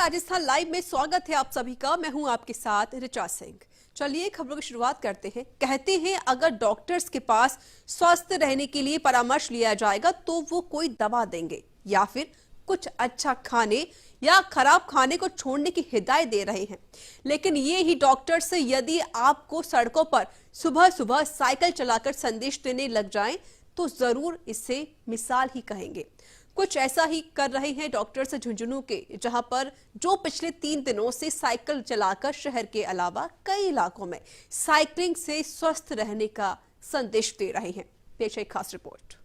Rajasthan live में स्वागत है आप सभी का। मैं हूं आपके साथ ऋचा सिंह। चलिए खबरों की शुरुआत करते हैं। कहते हैं अगर डॉक्टर्स के पास स्वस्थ रहने के लिए परामर्श लिया जाएगा तो वो कोई दवा देंगे या फिर कुछ अच्छा खाने या खराब खाने को छोड़ने की हिदायत दे रहे हैं। लेकिन ये ही डॉक्टर्स यदि आपको सड़कों पर सुबह सुबह साइकिल चलाकर संदेश देने लग जाएं तो जरूर इससे मिसाल ही कहेंगे। कुछ ऐसा ही कर रहे हैं डॉक्टर्स झुंझुनू के, जहां पर जो पिछले 3 दिनों से साइकिल चलाकर शहर के अलावा कई इलाकों में साइकिलिंग से स्वस्थ रहने का संदेश दे रहे हैं। पेश है एक खास रिपोर्ट।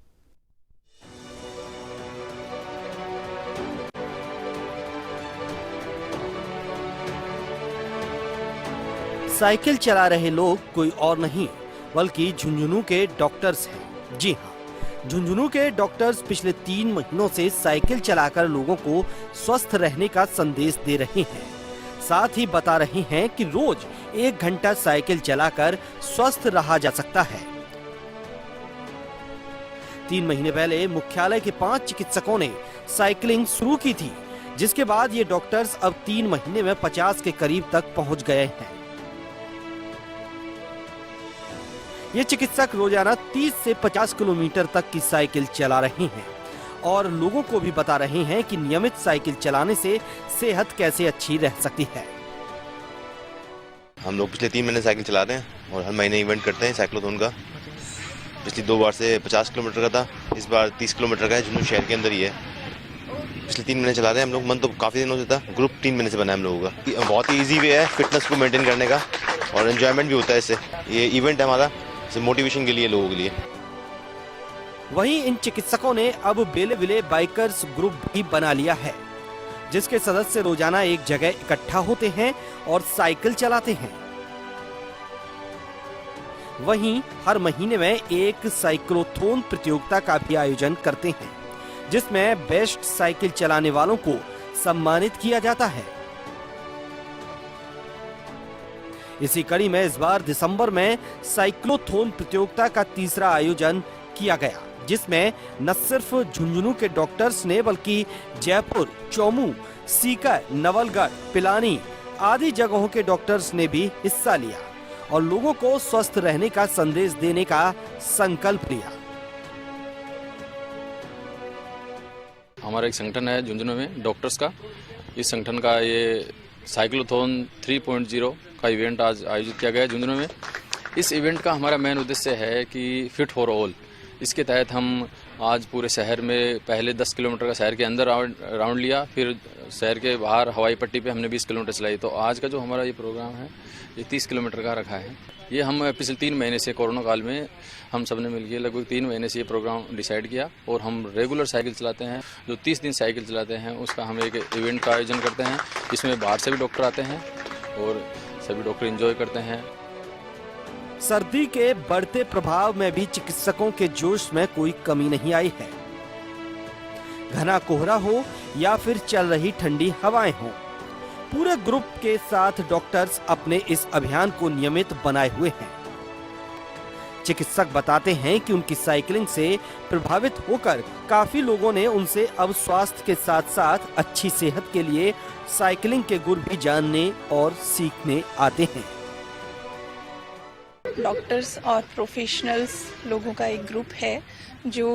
साइकिल चला रहे लोग कोई और नहीं बल्कि झुंझुनू के डॉक्टर्स हैं। जी हाँ, झुंझुनू के डॉक्टर्स पिछले 3 महीनों से साइकिल चलाकर लोगों को स्वस्थ रहने का संदेश दे रहे हैं। साथ ही बता रहे हैं कि रोज 1 घंटा साइकिल चलाकर स्वस्थ रहा जा सकता है। 3 महीने पहले मुख्यालय के 5 चिकित्सकों ने साइकिलिंग शुरू की थी, जिसके बाद ये डॉक्टर्स अब 3 महीने में 50 के करीब तक पहुंच गए हैं। ये चिकित्सक रोजाना 30 से 50 किलोमीटर तक की साइकिल चला रहे हैं और लोगों को भी बता रहे हैं कि नियमित साइकिल चलाने से सेहत कैसे अच्छी रह सकती है। हम लोग पिछले 3 महीने साइकिल चला रहे हैं और हर महीने इवेंट करते हैं साइक्लोथॉन का। पिछली 2 बार से 50 किलोमीटर का था, इस बार 30 किलोमीटर का है। झुंझुनू शहर के अंदर ही है। पिछले 3 महीने चला रहे हैं हम लोग। मन तो काफी दिनों से था। ग्रुप 3 महीने से बना है हम लोगों का। बहुत ही ईजी वे है फिटनेस को मेंटेन करने का और एंजॉयमेंट भी होता है इससे। ये इवेंट है हमारा मोटिवेशन के लिए, लोगों के लिए। वहीं इन चिकित्सकों ने अब बेले विले बाइकर्स ग्रुप भी बना लिया है, जिसके सदस्य रोजाना एक जगह इकट्ठा होते हैं और साइकिल चलाते हैं। वहीं हर महीने में एक साइक्लोथॉन प्रतियोगिता का भी आयोजन करते हैं, जिसमें बेस्ट साइकिल चलाने वालों को सम्मानित किया जाता है। इसी कड़ी में इस बार दिसंबर में साइक्लोथॉन प्रतियोगिता का तीसरा आयोजन किया गया, जिसमें न सिर्फ झुंझुनू के डॉक्टर्स ने बल्कि जयपुर, चौमू, सीकर, नवलगढ़, पिलानी आदि जगहों के डॉक्टर्स ने भी हिस्सा लिया और लोगों को स्वस्थ रहने का संदेश देने का संकल्प लिया। हमारा एक संगठन है झुंझुनू में डॉक्टर्स का। इस संगठन का ये साइक्लोथॉन 3.0 का इवेंट आज आयोजित किया गया है झुंझुनू में। इस इवेंट का हमारा मेन उद्देश्य है कि फिट फॉर ऑल। इसके तहत हम आज पूरे शहर में पहले 10 किलोमीटर का शहर के अंदर राउंड लिया, फिर शहर के बाहर हवाई पट्टी पे हमने 20 किलोमीटर चलाई। तो आज का जो हमारा ये प्रोग्राम है ये 30 किलोमीटर का रखा है। ये हम पिछले 3 महीने से कोरोना काल में हम सब ने मिलकर लगभग 3 महीने से ये प्रोग्राम डिसाइड किया और हम रेगुलर साइकिल चलाते हैं। जो 30 दिन साइकिल चलाते हैं उसका हम एक इवेंट का आयोजन करते हैं। इसमें बाहर से भी डॉक्टर आते हैं और सभी डॉक्टर एंजॉय करते हैं। सर्दी के बढ़ते प्रभाव में भी चिकित्सकों के जोश में कोई कमी नहीं आई है। घना कोहरा हो या फिर चल रही ठंडी हवाएं हो, पूरे ग्रुप के साथ डॉक्टर्स अपने इस अभियान को नियमित बनाए हुए हैं। चिकित्सक बताते हैं कि उनकी साइकिलिंग से प्रभावित होकर काफी लोगों ने उनसे अब स्वास्थ्य के साथ साथ अच्छी सेहत के लिए साइकिलिंग के गुर भी जानने और सीखने आते हैं। डॉक्टर्स और प्रोफेशनल्स लोगों का एक ग्रुप है जो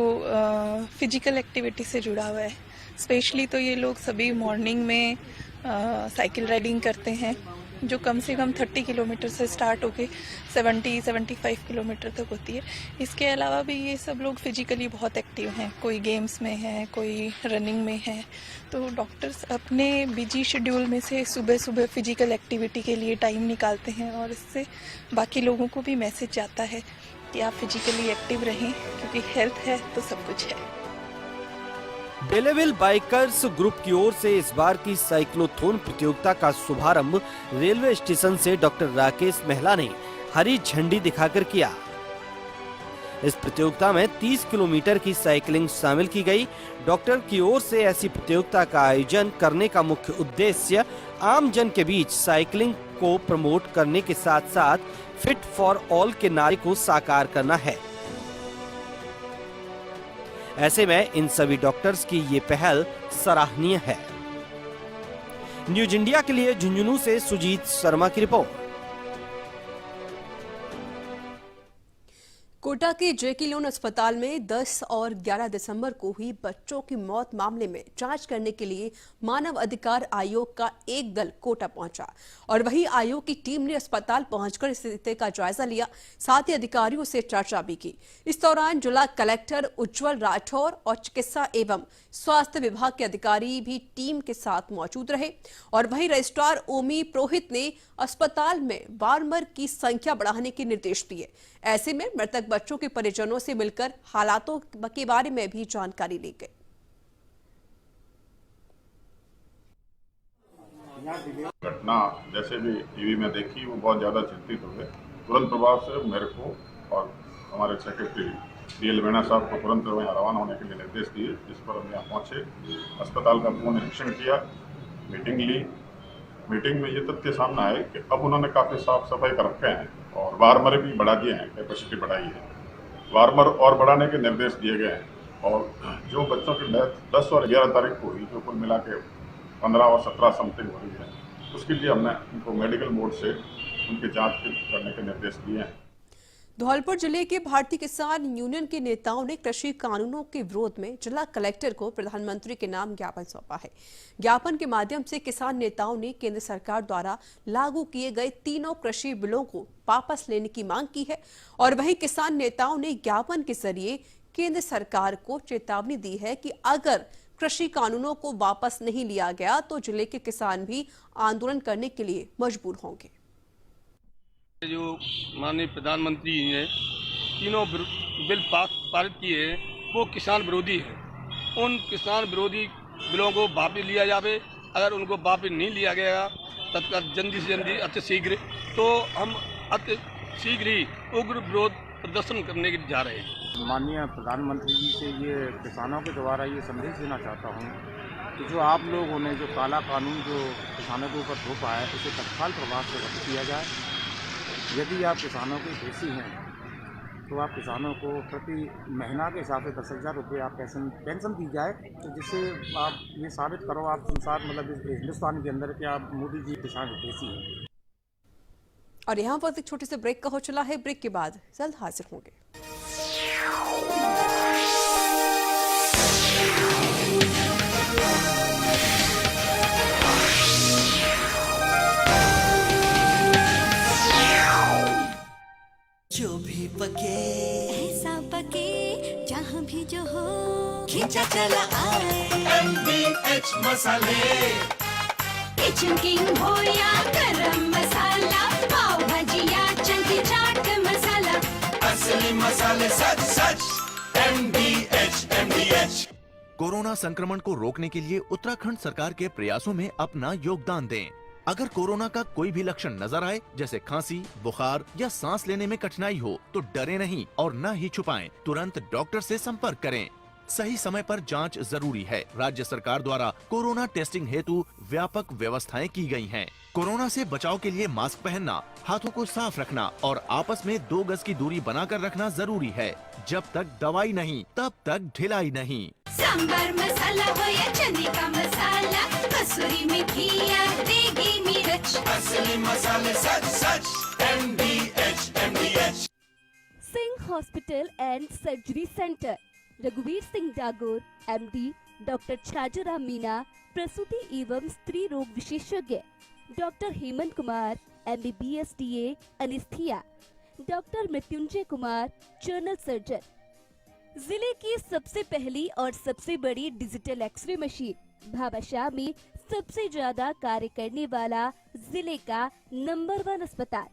फिजिकल एक्टिविटी से जुड़ा हुआ है। स्पेशली तो ये लोग सभी मॉर्निंग में साइकिल राइडिंग करते हैं, जो कम से कम 30 किलोमीटर से स्टार्ट होके 70-75 किलोमीटर तक होती है। इसके अलावा भी ये सब लोग फिजिकली बहुत एक्टिव हैं। कोई गेम्स में है, कोई रनिंग में है। तो डॉक्टर्स अपने बिजी शेड्यूल में से सुबह सुबह फिजिकल एक्टिविटी के लिए टाइम निकालते हैं और इससे बाकी लोगों को भी मैसेज जाता है कि आप फिजिकली एक्टिव रहें, क्योंकि हेल्थ है तो सब कुछ है। बेलेविल बाइकर्स ग्रुप की ओर से इस बार की साइक्लोथॉन प्रतियोगिता का शुभारंभ रेलवे स्टेशन से डॉक्टर राकेश महला ने हरी झंडी दिखाकर किया। इस प्रतियोगिता में 30 किलोमीटर की साइकिलिंग शामिल की गई। डॉक्टर की ओर से ऐसी प्रतियोगिता का आयोजन करने का मुख्य उद्देश्य आम जन के बीच साइकिलिंग को प्रमोट करने के साथ साथ फिट फॉर ऑल के नारे को साकार करना है। ऐसे में इन सभी डॉक्टर्स की ये पहल सराहनीय है। न्यूज इंडिया के लिए झुंझुनू से सुजीत शर्मा की रिपोर्ट। कोटा के जेके लोन अस्पताल में 10 और 11 दिसंबर को हुई बच्चों की मौत मामले में जांच करने के लिए मानव अधिकार आयोग का एक दल कोटा पहुंचा और वहीं आयोग की टीम ने अस्पताल पहुंचकर स्थिति का जायजा लिया, साथ ही अधिकारियों से चर्चा भी की। इस दौरान जिला कलेक्टर उज्जवल राठौर और चिकित्सा एवं स्वास्थ्य विभाग के अधिकारी भी टीम के साथ मौजूद रहे और वहीं रजिस्ट्रार ओमी पुरोहित ने अस्पताल में वार्मर की संख्या बढ़ाने के निर्देश दिए। ऐसे में मृतक बच्चों के परिजनों से मिलकर हालातों के बारे में भी जानकारी ली गई। घटना जैसे भी टीवी में देखी वो बहुत ज़्यादा चिंतित हो गए। तुरंत प्रभाव से मेरे को और हमारे सेक्रेटरी DL मीणा साहब को तुरंत यहाँ रवाना होने के लिए निर्देश दिए, जिस पर हम यहाँ पहुँचे, अस्पताल का पूर्ण निरीक्षण किया, मीटिंग ली। मीटिंग में ये तथ्य सामने आए कि अब उन्होंने काफ़ी साफ सफाई कर रखे हैं और वार्मर भी बढ़ा दिए हैं, कैपेसिटी बढ़ाई है, वार्मर और बढ़ाने के निर्देश दिए गए हैं। और जो बच्चों की डेथ 10 और 11 तारीख को हुई, जो कुल मिला के 15 और 17 समथिंग हो रही है, उसके लिए हमने उनको मेडिकल बोर्ड से उनकी जांच करने के निर्देश दिए हैं। धौलपुर जिले के भारतीय किसान यूनियन के नेताओं ने कृषि कानूनों के विरोध में जिला कलेक्टर को प्रधानमंत्री के नाम ज्ञापन सौंपा है। ज्ञापन के माध्यम से किसान नेताओं ने केंद्र सरकार द्वारा लागू किए गए तीनों कृषि बिलों को वापस लेने की मांग की है और वहीं किसान नेताओं ने ज्ञापन के जरिए केंद्र सरकार को चेतावनी दी है कि अगर कृषि कानूनों को वापस नहीं लिया गया तो जिले के किसान भी आंदोलन करने के लिए मजबूर होंगे। जो माननीय प्रधानमंत्री जी ने तीनों बिल पारित किए हैं वो किसान विरोधी है। उन किसान विरोधी बिलों को वापस लिया जाए। अगर उनको वापस नहीं लिया गया तत्काल जल्दी से जल्दी अति शीघ्र, तो हम अति शीघ्र ही उग्र विरोध प्रदर्शन करने के जा रहे हैं। माननीय प्रधानमंत्री जी से ये किसानों के द्वारा ये संदेश देना चाहता हूँ कि जो आप लोगों ने जो काला कानून जो किसानों के ऊपर थोपा है उसे तत्काल प्रभाव से रद्द किया जाए। यदि आप किसानों के हितैषी हैं तो आप किसानों को प्रति महीना के हिसाब से 10,000 रुपये आप पेंशन दी जाए, तो जिससे आप ये साबित करो आप संसार मतलब हिंदुस्तान के अंदर कि आप मोदी जी किसान हितैषी हैं। और यहाँ पर एक छोटे से ब्रेक का हो चला है। ब्रेक के बाद जल्द हाजिर होंगे। जो भी पके ऐसा पके जहाँ भी जो हो खींचा चला आए MDH मसाले। किचन किंग हो या गरम मसाला, पाव भाजिया चंकी चाट मसाला, असली मसाले सच सच MDH। कोरोना संक्रमण को रोकने के लिए उत्तराखंड सरकार के प्रयासों में अपना योगदान दें। अगर कोरोना का कोई भी लक्षण नजर आए, जैसे खांसी, बुखार या सांस लेने में कठिनाई हो, तो डरे नहीं और न ही छुपाएं। तुरंत डॉक्टर से संपर्क करें। सही समय पर जांच जरूरी है। राज्य सरकार द्वारा कोरोना टेस्टिंग हेतु व्यापक व्यवस्थाएं की गई हैं। कोरोना से बचाव के लिए मास्क पहनना, हाथों को साफ रखना और आपस में 2 गज की दूरी बनाकर रखना जरूरी है। जब तक दवाई नहीं तब तक ढिलाई नहीं। सांबर मसाला हो या चने का मसाला, कसूरी मेथी या देगी मिर्च, असली मसाले सच सच MDH। Singh hospital and surgery centre, रघुवीर सिंह डागोर MD, डॉक्टर छाजूराम मीना, प्रसूति एवं स्त्री रोग विशेषज्ञ, doctor Hemant Kumar MBBS DA anaesthesia, doctor Mrityunjay Kumar general surgeon. जिले की सबसे पहली और सबसे बड़ी डिजिटल एक्सरे मशीन, भाबाशाह में सबसे ज्यादा कार्य करने वाला जिले का नंबर 1 अस्पताल।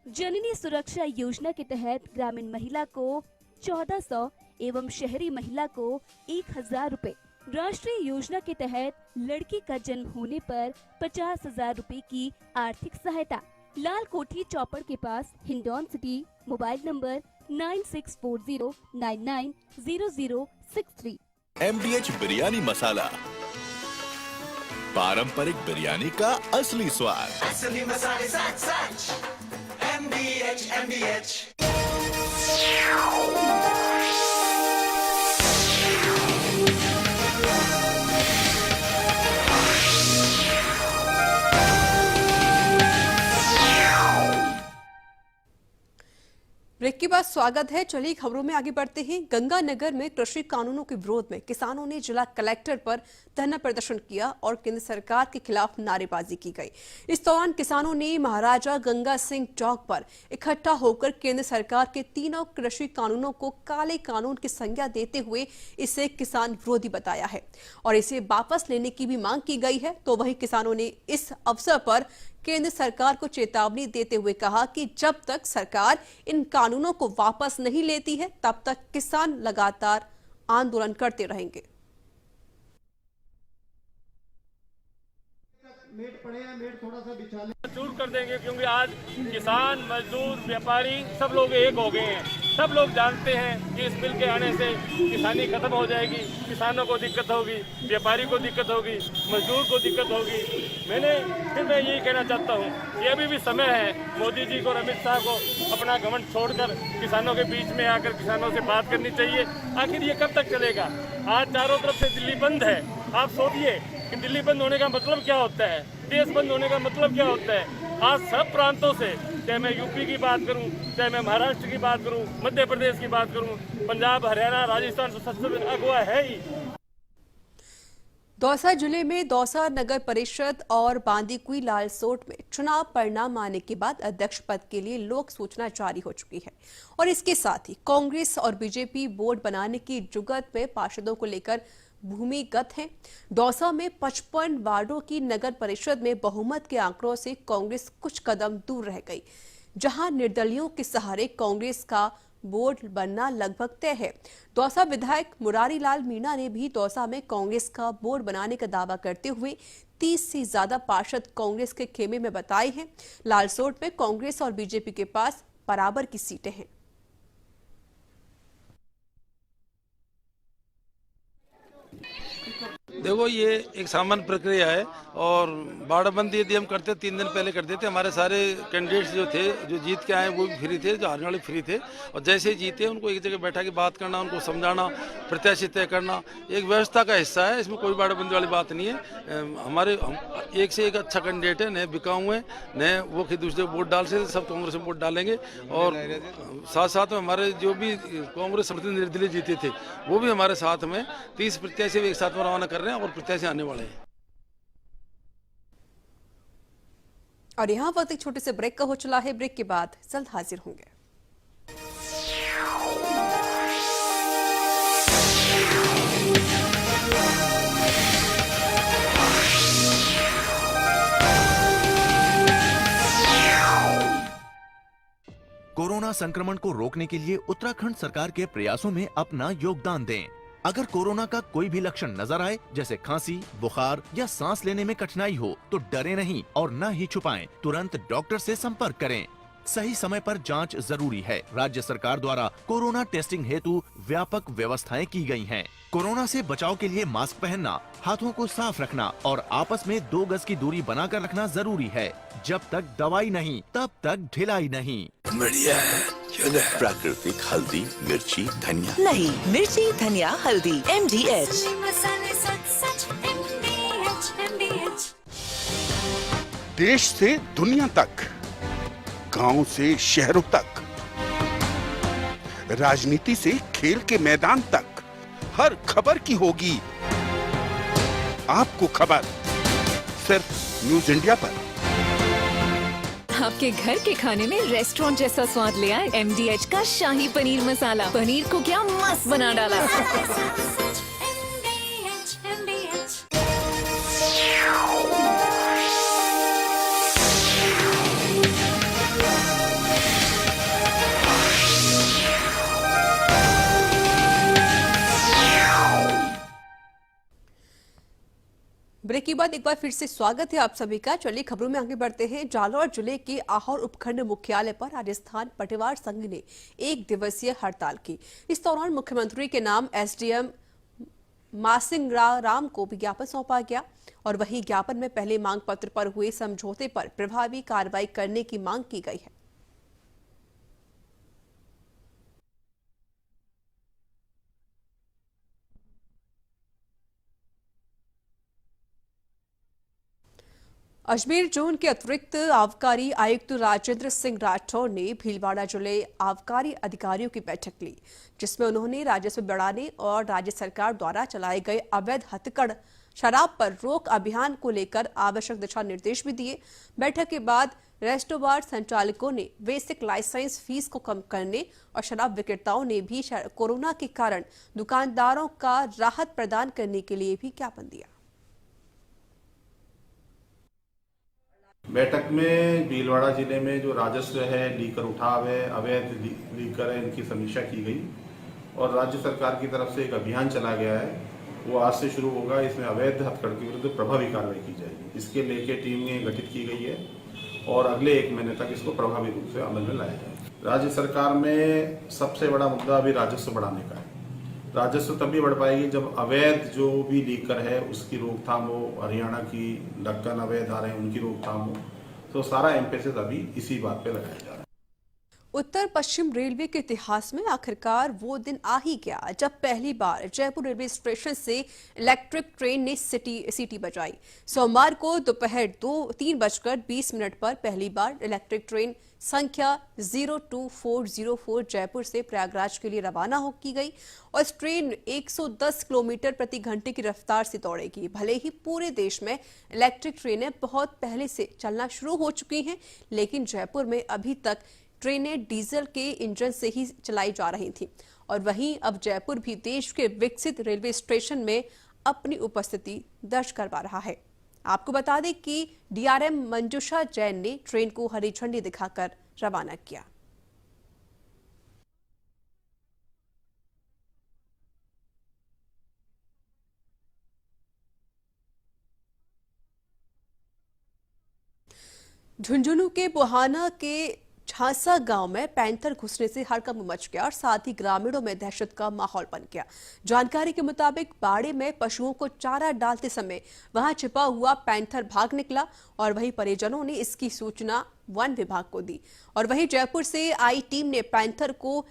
जननी सुरक्षा योजना के तहत ग्रामीण महिला को 1400 एवं शहरी महिला को 1000 रुपए। राष्ट्रीय योजना के तहत लड़की का जन्म होने पर 50,000 रुपए की आर्थिक सहायता। लाल कोठी चौपड़ के पास, Hindaun city. Mobile number 9640990063। MDH biryani masala, पारंपरिक बिरयानी का असली स्वाद। असली मसाले सच सच MDH। का स्वागत है। चलिए खबरों में आगे बढ़ते हैं। गंगानगर में कृषि कानूनों के विरोध में किसानों ने जिला कलेक्टर पर धरना प्रदर्शन किया और केंद्र सरकार के खिलाफ नारेबाजी की गई। इस दौरान किसानों ने महाराजा गंगा सिंह चौक पर इकट्ठा होकर केंद्र सरकार के तीनों कृषि कानूनों को काले कानून की संज्ञा देते हुए इसे किसान विरोधी बताया है और इसे वापस लेने की भी मांग की गई है। तो वहीं किसानों ने इस अवसर पर केंद्र सरकार को चेतावनी देते हुए कहा कि जब तक सरकार इन कानूनों को वापस नहीं लेती है तब तक किसान लगातार आंदोलन करते रहेंगे। दूर कर देंगे क्योंकि आज किसान, मजदूर, व्यापारी सब लोग एक हो गए हैं। सब लोग जानते हैं कि इस बिल के आने से किसानी खत्म हो जाएगी, किसानों को दिक्कत होगी, व्यापारी को दिक्कत होगी, मजदूर को दिक्कत होगी। मैं यही कहना चाहता हूँ कि अभी भी समय है मोदी जी को और अमित शाह को अपना घमंड छोड़कर किसानों के बीच में आकर किसानों से बात करनी चाहिए। आखिर ये कब तक चलेगा? आज चारों तरफ से दिल्ली बंद है। आप सोचिए कि दिल्ली बंद होने का मतलब क्या होता है, देश बंद होने का मतलब क्या होता है। आज सब प्रांतों से, चाहे मैं यूपी की बात करूं, चाहे मैं महाराष्ट्र की बात करूं, मध्य प्रदेश की बात करूं, पंजाब, हरियाणा, राजस्थान सबसे अगुआ है ही। दौसा जिले में दौसा नगर परिषद और बांदीकुई लालसोट में चुनाव परिणाम आने के बाद अध्यक्ष पद के लिए लोक सूचना जारी हो चुकी है और इसके साथ ही कांग्रेस और बीजेपी बोर्ड बनाने की जुगत में पार्षदों को लेकर भूमिगत हैं। दौसा में 55 वार्डों की नगर परिषद में बहुमत के आंकड़ों से कांग्रेस कुछ कदम दूर रह गई, जहां निर्दलियों के सहारे कांग्रेस का बोर्ड बनना लगभग तय है। दौसा विधायक मुरारी लाल मीणा ने भी दौसा में कांग्रेस का बोर्ड बनाने का दावा करते हुए 30 से ज्यादा पार्षद कांग्रेस के खेमे में बताए हैं। लालसोट में कांग्रेस और बीजेपी के पास बराबर की सीटें हैं। देखो, ये एक सामान्य प्रक्रिया है और बाड़ाबंदी यदि हम करते 3 दिन पहले कर देते। हमारे सारे कैंडिडेट्स जो थे, जो जीत के आए वो भी फ्री थे, जो हारने वाले फ्री थे और जैसे ही जीते उनको एक जगह बैठा के बात करना, उनको समझाना, प्रत्याशी तय करना एक व्यवस्था का हिस्सा है। इसमें कोई बाड़ाबंदी वाली बात नहीं है। हमारे एक से एक अच्छा कैंडिडेट है, नए बिकाऊ हैं, नए वो कि दूसरे वोट डाल से सब कांग्रेस में वोट डालेंगे और साथ साथ में हमारे जो भी कांग्रेस समर्थन निर्दलीय जीते थे वो भी हमारे साथ में 30 प्रत्याशी भी एक साथ में रवाना कर रहे हैं और प्रत्याशी आने वाले हैं। और यहाँ वक्त एक छोटे से ब्रेक का हो चला है। ब्रेक के बाद जल्द हाजिर होंगे। कोरोना संक्रमण को रोकने के लिए उत्तराखंड सरकार के प्रयासों में अपना योगदान दें। अगर कोरोना का कोई भी लक्षण नजर आए, जैसे खांसी, बुखार या सांस लेने में कठिनाई हो, तो डरे नहीं और न ही छुपाएं। तुरंत डॉक्टर से संपर्क करें। सही समय पर जांच जरूरी है। राज्य सरकार द्वारा कोरोना टेस्टिंग हेतु व्यापक व्यवस्थाएं की गई हैं। कोरोना से बचाव के लिए मास्क पहनना, हाथों को साफ रखना और आपस में 2 गज की दूरी बनाकर रखना जरूरी है। जब तक दवाई नहीं, तब तक ढिलाई नहीं। बढ़िया है। प्राकृतिक हल्दी, मिर्ची, धनिया नहीं, मिर्ची, धनिया, हल्दी, MDH। देश से दुनिया तक, गांव से शहरों तक, राजनीति से खेल के मैदान तक, हर खबर की होगी आपको खबर, सिर्फ न्यूज इंडिया पर। आपके घर के खाने में रेस्टोरेंट जैसा स्वाद ले आए MDH का शाही पनीर मसाला। पनीर को क्या मस्त बना डाला। ब्रेक के बाद एक बार फिर से स्वागत है आप सभी का। चलिए खबरों में आगे बढ़ते हैं। जालौर जिले के आहोर उपखंड मुख्यालय पर राजस्थान पटवार संघ ने 1 दिवसीय हड़ताल की। इस दौरान मुख्यमंत्री के नाम SDM मासिंगरा राम को ज्ञापन सौंपा गया और वहीं ज्ञापन में पहले मांग पत्र पर हुए समझौते पर प्रभावी कार्रवाई करने की मांग की गई है। अजमेर जोन के अतिरिक्त आबकारी आयुक्त राजेंद्र सिंह राठौर ने भीलवाड़ा जिले आबकारी अधिकारियों की बैठक ली, जिसमें उन्होंने राजस्व बढ़ाने और राज्य सरकार द्वारा चलाए गए अवैध हथकढ़ शराब पर रोक अभियान को लेकर आवश्यक दिशा निर्देश भी दिए। बैठक के बाद रेस्टोबार संचालकों ने बेसिक लाइसेंस फीस को कम करने और शराब विक्रेताओं ने भी कोरोना के कारण दुकानदारों का राहत प्रदान करने के लिए भी ज्ञापन दिया। बैठक में भीलवाड़ा जिले में जो राजस्व है, लीकर उठाव है, अवैध लीकर है, इनकी समीक्षा की गई और राज्य सरकार की तरफ से एक अभियान चला गया है, वो आज से शुरू होगा। इसमें अवैध हथकढ़ के विरुद्ध प्रभावी कार्रवाई की जाएगी। इसके लेके टीमें गठित की गई है और अगले 1 महीने तक इसको प्रभावी रूप से अमल में लाया जाएगा। राज्य सरकार में सबसे बड़ा मुद्दा अभी राजस्व बढ़ाने का है। राजस्व तभी बढ़ पाएगी जब अवैध जो भी लीकर है उसकी रोकथाम हो, हरियाणा की ढक्कन अवैध आ रहे हैं उनकी रोकथाम हो, तो सारा एम्फेसिस अभी इसी बात पे लगाया जा रहा है। उत्तर पश्चिम रेलवे के इतिहास में आखिरकार वो दिन आ ही गया जब पहली बार जयपुर रेलवे स्टेशन से इलेक्ट्रिक ट्रेन ने सीटी बजाई। सोमवार को दोपहर 3:20 पर पहली बार इलेक्ट्रिक ट्रेन संख्या 02404 जयपुर से प्रयागराज के लिए रवाना की गई और इस ट्रेन 110 किलोमीटर प्रति घंटे की रफ्तार से दौड़ेगी। भले ही पूरे देश में इलेक्ट्रिक ट्रेनें बहुत पहले से चलना शुरू हो चुकी हैं, लेकिन जयपुर में अभी तक ट्रेनें डीजल के इंजन से ही चलाई जा रही थी और वहीं अब जयपुर भी देश के विकसित रेलवे स्टेशन में अपनी उपस्थिति दर्ज करवा रहा है। आपको बता दें कि डीआरएम मंजूषा जैन ने ट्रेन को हरी झंडी दिखाकर रवाना किया। झुंझुनू के बुहाना के झांसा गांव में पैंथर घुसने से हड़कंप मच गया और साथ ही ग्रामीणों में दहशत का माहौल बन गया। जानकारी के मुताबिक बाड़े में पशुओं को चारा डालते समय वहां छिपा हुआ पैंथर भाग निकला और वहीं परिजनों ने इसकी सूचना वन विभाग को दी और वहीं जयपुर से आई टीम ने पैंथर को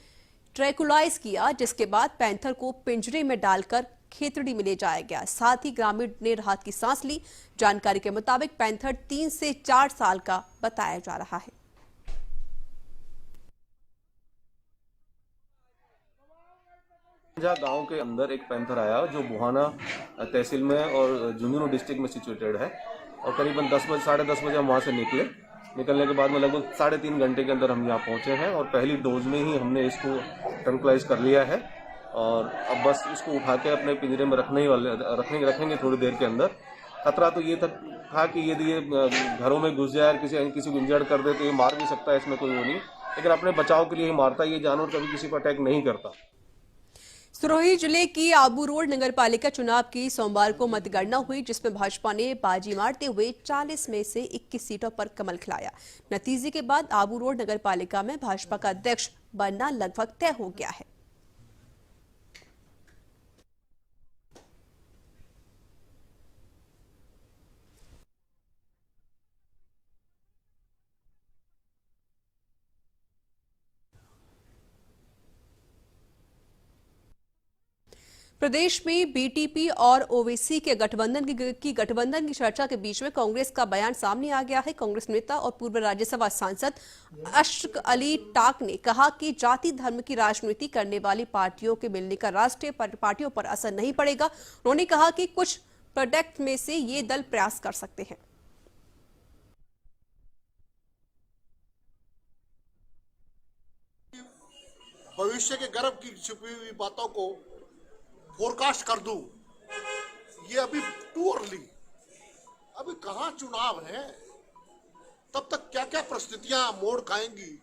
ट्रैकुलाइज किया, जिसके बाद पैंथर को पिंजरे में डालकर खेतड़ी में ले जाया गया। साथ ही ग्रामीण ने राहत की सांस ली। जानकारी के मुताबिक पैंथर 3 से 4 साल का बताया जा रहा है। गांव के अंदर एक पैंथर आया जो बुहाना तहसील में और झुंझुनू डिस्ट्रिक्ट में सिचुएटेड है और करीबन 10 बजे 10:30 बजे हम वहाँ से निकलने के बाद में लगभग 3.5 घंटे के अंदर हम यहाँ पहुँचे हैं और पहली डोज में ही हमने इसको ट्रैंक्विलाइज कर लिया है और अब बस इसको उठा के अपने पिंजरे में रखेंगे थोड़ी देर के अंदर। खतरा तो ये था कि यदि ये घरों में घुस जाए और किसी को इंजर्ड कर दे तो ये मार भी सकता है, इसमें कोई वो नहीं, लेकिन अपने बचाव के लिए ही मारता है। ये जानवर कभी किसी को अटैक नहीं करता। सिरोही जिले की आबू रोड नगरपालिका चुनाव की सोमवार को मतगणना हुई, जिसमें भाजपा ने बाजी मारते हुए 40 में से 21 सीटों पर कमल खिलाया। नतीजे के बाद आबू रोड नगरपालिका में भाजपा का अध्यक्ष बनना लगभग तय हो गया है। प्रदेश में बीटीपी और ओवैसी के गठबंधन की चर्चा के बीच में कांग्रेस का बयान सामने आ गया है। कांग्रेस नेता और पूर्व राज्यसभा सांसद अशरफ अली टाक ने कहा कि जाति धर्म की राजनीति करने वाली पार्टियों के मिलने का राष्ट्रीय पार्टियों पर असर नहीं पड़ेगा। उन्होंने कहा कि कुछ प्रोडक्ट में से ये दल प्रयास कर सकते हैं। भविष्य के गर्भ की छुपी हुई बातों को फोरकास्ट कर दूं, ये अभी टू अर्ली। अभी कहां चुनाव है, तब तक क्या क्या परिस्थितियां मोड़ खाएंगी।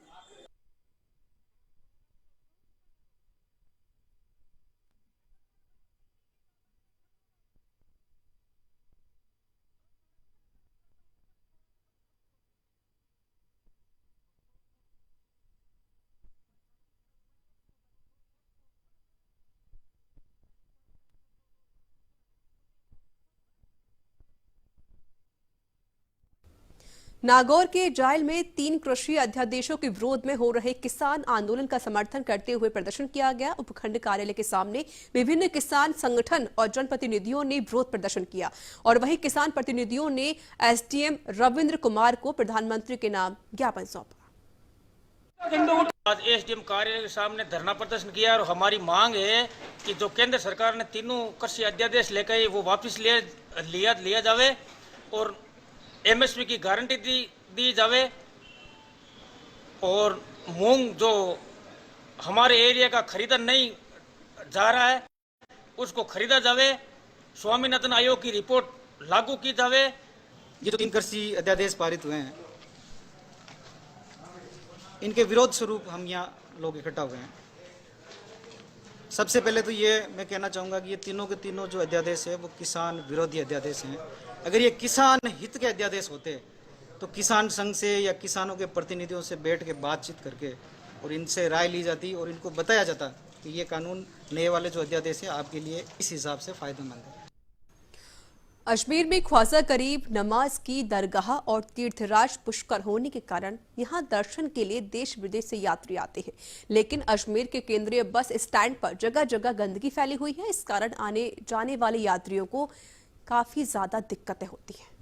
नागौर के जायल में 3 कृषि अध्यादेशों के विरोध में हो रहे किसान आंदोलन का समर्थन करते हुए प्रदर्शन किया गया। उपखंड कार्यालय के सामने विभिन्न किसान संगठन और जनप्रतिनिधियों ने विरोध प्रदर्शन किया और वहीं किसान प्रतिनिधियों ने एसडीएम रविंद्र कुमार को प्रधानमंत्री के नाम ज्ञापन सौंपा। आज एसडीएम कार्यालय के सामने धरना प्रदर्शन किया और हमारी मांग है कि जो केंद्र सरकार ने तीनों कृषि अध्यादेश लेकर वो वापस लिया जावे और एमएसपी की गारंटी दी जावे और मूंग जो हमारे एरिया का खरीदा नहीं जा रहा है उसको खरीदा जावे। स्वामीनाथन आयोग की रिपोर्ट लागू की जावे। ये जो 3 कृषि अध्यादेश पारित हुए हैं इनके विरोध स्वरूप हम यहाँ लोग इकट्ठा हुए हैं। सबसे पहले तो ये मैं कहना चाहूँगा कि ये तीनों के तीनों जो अध्यादेश है वो किसान विरोधी अध्यादेश हैं। अगर ये किसान हित के अध्यादेश होते तो किसान संघ से या किसानों के प्रतिनिधियों से बैठ के बातचीत करके और इनसे राय ली जाती और इनको बताया जाता कि ये कानून नए वाले जो अध्यादेश है आपके लिए इस हिसाब से फायदेमंद है। अजमेर में ख्वाजा करीब नमाज की दरगाह और तीर्थराज पुष्कर होने के कारण यहां दर्शन के लिए देश विदेश से यात्री आते हैं, लेकिन अजमेर के केंद्रीय बस स्टैंड पर जगह जगह गंदगी फैली हुई है। इस कारण आने जाने वाले यात्रियों को काफी ज्यादा दिक्कतें होती हैं।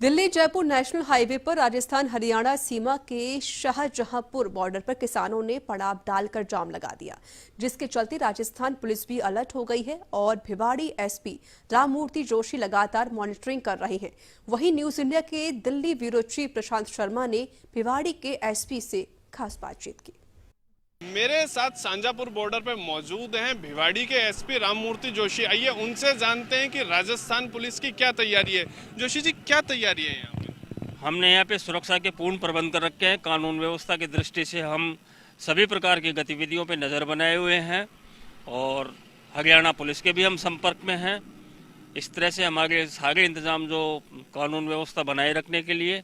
दिल्ली जयपुर नेशनल हाईवे पर राजस्थान हरियाणा सीमा के शाहजहांपुर बॉर्डर पर किसानों ने पड़ाव डालकर जाम लगा दिया, जिसके चलते राजस्थान पुलिस भी अलर्ट हो गई है और भिवाड़ी एसपी राममूर्ति जोशी लगातार मॉनिटरिंग कर रहे हैं। वहीं न्यूज इंडिया के दिल्ली ब्यूरो चीफ प्रशांत शर्मा ने भिवाड़ी के एसपी से खास बातचीत की। मेरे साथ शाहजहांपुर बॉर्डर पर मौजूद हैं भिवाड़ी के एसपी राममूर्ति जोशी। आइए उनसे जानते हैं कि राजस्थान पुलिस की क्या तैयारी है। जोशी जी, क्या तैयारी है यहाँ पे? हमने यहाँ पे सुरक्षा के पूर्ण प्रबंध कर रखे हैं। कानून व्यवस्था की दृष्टि से हम सभी प्रकार की गतिविधियों पे नज़र बनाए हुए हैं और हरियाणा पुलिस के भी हम संपर्क में हैं। इस तरह से हमारे सारे इंतजाम जो कानून व्यवस्था बनाए रखने के लिए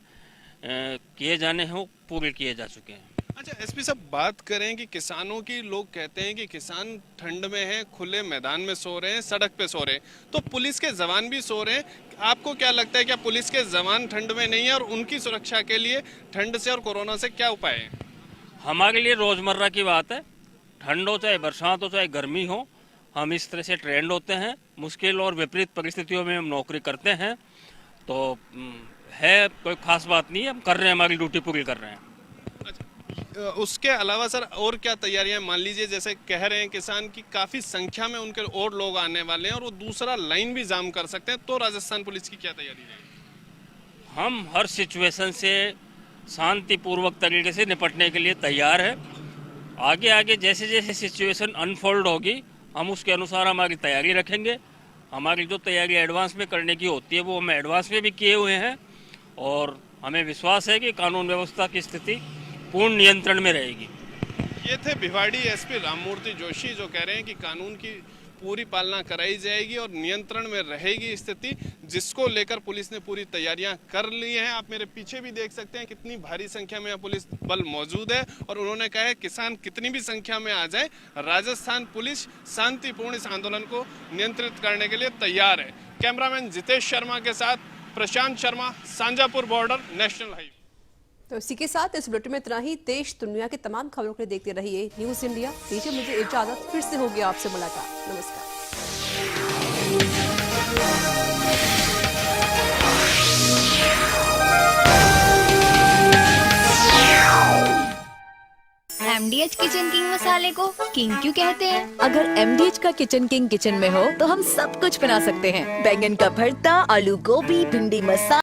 किए जाने हैं वो पूरे किए जा चुके हैं। अच्छा एसपी साहब, बात करें कि किसानों की, लोग कहते हैं कि किसान ठंड में हैं, खुले मैदान में सो रहे हैं, सड़क पे सो रहे हैं, तो पुलिस के जवान भी सो रहे हैं। आपको क्या लगता है, क्या पुलिस के जवान ठंड में नहीं है और उनकी सुरक्षा के लिए ठंड से और कोरोना से क्या उपाय है? हमारे लिए रोजमर्रा की बात है। ठंड हो चाहे बरसात हो चाहे गर्मी हो, हम इस तरह से ट्रेंड होते हैं। मुश्किल और विपरीत परिस्थितियों में हम नौकरी करते हैं, तो है कोई खास बात नहीं है। हम कर रहे हैं, हमारी ड्यूटी पूरी कर रहे हैं। उसके अलावा सर और क्या तैयारियां? मान लीजिए जैसे कह रहे हैं किसान की काफी संख्या में उनके और लोग आने वाले हैं और वो दूसरा लाइन भी जाम कर सकते हैं, तो राजस्थान पुलिस की क्या तैयारी है? हम हर सिचुएशन से शांतिपूर्वक तरीके से निपटने के लिए तैयार है। आगे आगे जैसे जैसे सिचुएशन अनफोल्ड होगी हम उसके अनुसार हमारी तैयारी रखेंगे। हमारी जो तैयारी एडवांस में करने की होती है वो हम एडवांस में भी किए हुए हैं और हमें विश्वास है कि कानून व्यवस्था की स्थिति पूर्ण नियंत्रण में रहेगी। ये थे भिवाड़ी एसपी राममूर्ति जोशी जो कह रहे हैं कि कानून की पूरी पालना कराई जाएगी और नियंत्रण में रहेगी स्थिति, जिसको लेकर पुलिस ने पूरी तैयारियां कर ली हैं। आप मेरे पीछे भी देख सकते हैं कितनी भारी संख्या में पुलिस बल मौजूद है और उन्होंने कहा है किसान कितनी भी संख्या में आ जाए, राजस्थान पुलिस शांतिपूर्ण इस आंदोलन को नियंत्रित करने के लिए तैयार है। कैमरामैन जितेश शर्मा के साथ Prashant Sharma, Shahjahanpur border, national highway. तो इसी के साथ इस बुलेटिन में इतना ही। देश दुनिया के तमाम खबरों के लिए देखते रहिए न्यूज इंडिया। दीजिए मुझे इजाजत, फिर से होगी आपसे मुलाकात। नमस्कार। MDH किचन किंग मसाले को किंग क्यों कहते हैं? अगर MDH का किचन किंग किचन में हो तो हम सब कुछ बना सकते हैं। बैंगन का भरता, आलू गोभी, भिंडी मसाला।